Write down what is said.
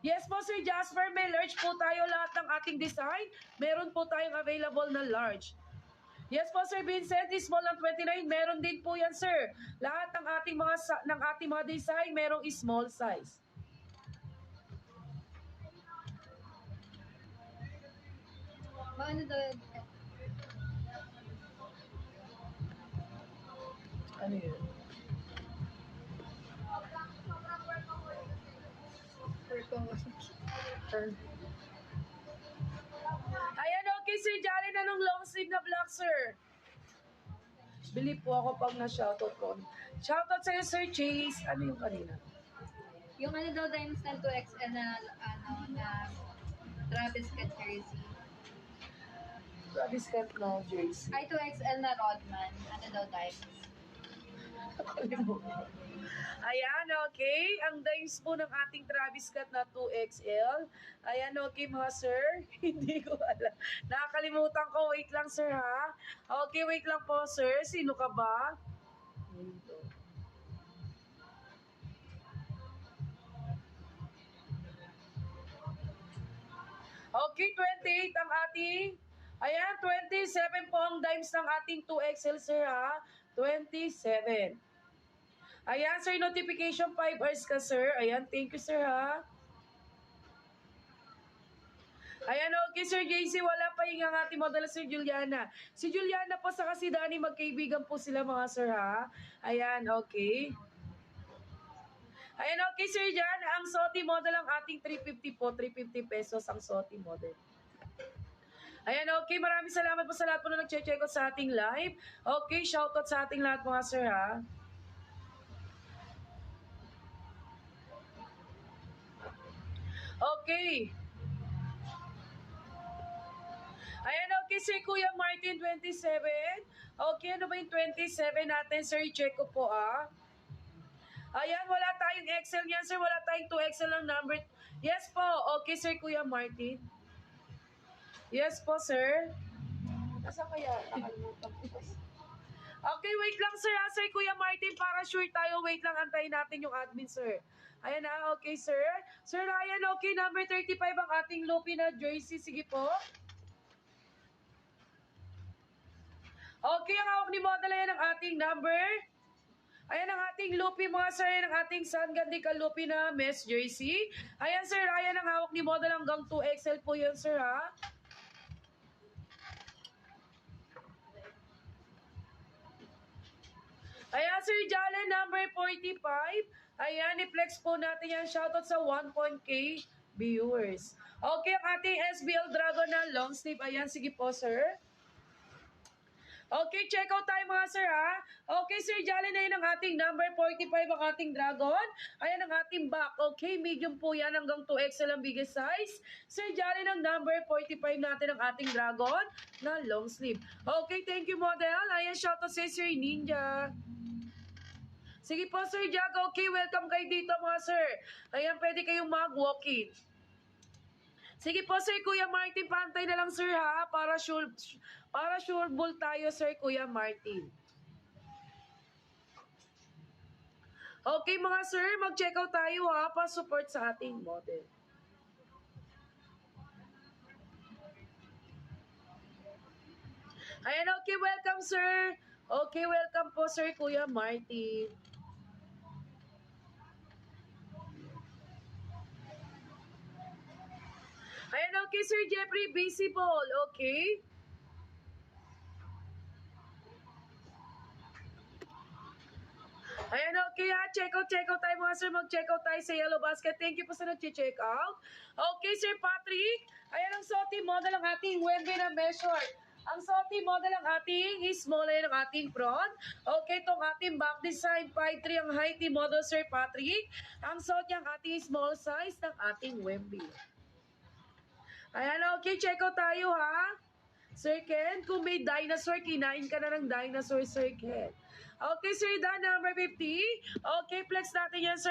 Yes po, Sir Jasper, may large po tayo lahat ng ating design. Meron po tayong available na large. Yes po, Sir Vincent, small ng 29, meron din po yan, sir. Lahat ng ating mga design, merong small size. Ano daw? Ano yun? Ayan, okay, Sir Jolly na nung long sleeve na black, sir. Bili po ako pag na-shoutout ko. Shoutout sa'yo, Sir Chase. Ano yung kanina? Yung ano daw, Dynasty 2XL na Travis Scott jersey. Travis Scott na jersey. Ay, 2XL na Rodman. Ano daw, Dynasty? Ayan, okay. Ang dimes po ng ating Travis Scott na 2XL. Ayan, okay mga sir. Hindi ko alam. Nakakalimutan ko. Wait lang, sir, ha? Okay, wait lang po, sir. Sino ka ba? Okay, 28 ang ating... Ayan, 27 po ang dimes ng ating 2XL, sir, ha? 27. Ayan, sir, notification 5 hours ka, sir. Ayan, thank you, sir, ha? Ayan, okay, Sir JC, wala pa yung ating model, Sir Juliana. Si Juliana po sa si Dani, magkaibigan po sila, mga sir, ha? Ayan, okay. Ayan, okay, Sir Jan, ang Soti model ang ating 350 po, 350 pesos ang Soti model. Ayan, okay, maraming salamat po sa lahat po na nag-check out sa ating live. Okay, shoutout sa ating lahat, mga sir, ha? Okay. Ayan, okay, Sir Kuya Martin, 27. Okay, ano ba yung 27 natin, sir? I-check ko po, ah. Ayan, wala tayong Excel yan, sir. Wala tayong 2XL ang number. Yes po. Okay, Sir Kuya Martin. Yes po, sir. Nasa kaya? Nakalimutan ko. Okay, wait lang, sir, ha, Sir Kuya Martin. Para sure tayo, wait lang. Antayin natin yung admin, sir. Ayan na, okay, sir. Sir Ryan, okay, number 35 ang ating Lupi na jersey. Sige po. Okay, ang hawak ni model yan ang ating number. Ayan ang ating Lupi, mga sir. Ayan ang ating San Gandical Lupi na mesh jersey. Ayan, sir. Ayan ang hawak ni model hanggang 2XL po yan, sir, ha? Ayan, Sir Jalen, number 45. Ayan, i-flex po natin yan. Shoutout sa 1.k viewers. Okay, ang ating SBL Dragon na long sleeve. Ayan, sige po, sir. Okay, check out tayo mga sir, ha? Okay, Sir Jalen, na yun ang ating number 45 ang ating dragon. Ayan ang ating back. Okay, medium po yan hanggang 2XL ang biggest size. Sir Jalen, ang number 45 natin ang ating dragon na long sleeve. Okay, thank you, model. Ayan, shoutout sa Sir Ninja. Sige po, Sir Jack. Okay, welcome kayo dito, mga sir. Ayan, pwede kayong mag-walk-in. Sige po, Sir Kuya Martin, pantay na lang, sir, ha? Para sure bull tayo, Sir Kuya Martin. Okay, mga sir, mag-check out tayo, ha? Pa-support sa ating model. Ayan, okay, welcome, sir. Okay, welcome po, Sir Kuya Martin. Ayan, okay, Sir Jeffrey, visible, okay? Ayan, okay, ha? Check out tayo, mga sir. Mag-check out tayo sa Yellow Basket. Thank you po sa nag-check out. Okay, Sir Patrick. Ayan ang Soti model ang ating Wemby na measure. Ang Soti model ang ating small line ang ating front. Okay, itong ating back design 5'3 ang height ni model, Sir Patrick. Ang Soti ang ating small size ng ating Wemby. Ayan, okay, check out tayo, ha? Sir Ken, kung may dinosaur, kinain ka na ng dinosaur, Sir Ken. Okay, Sir Dan, number 50. Okay, flex natin yan, sir.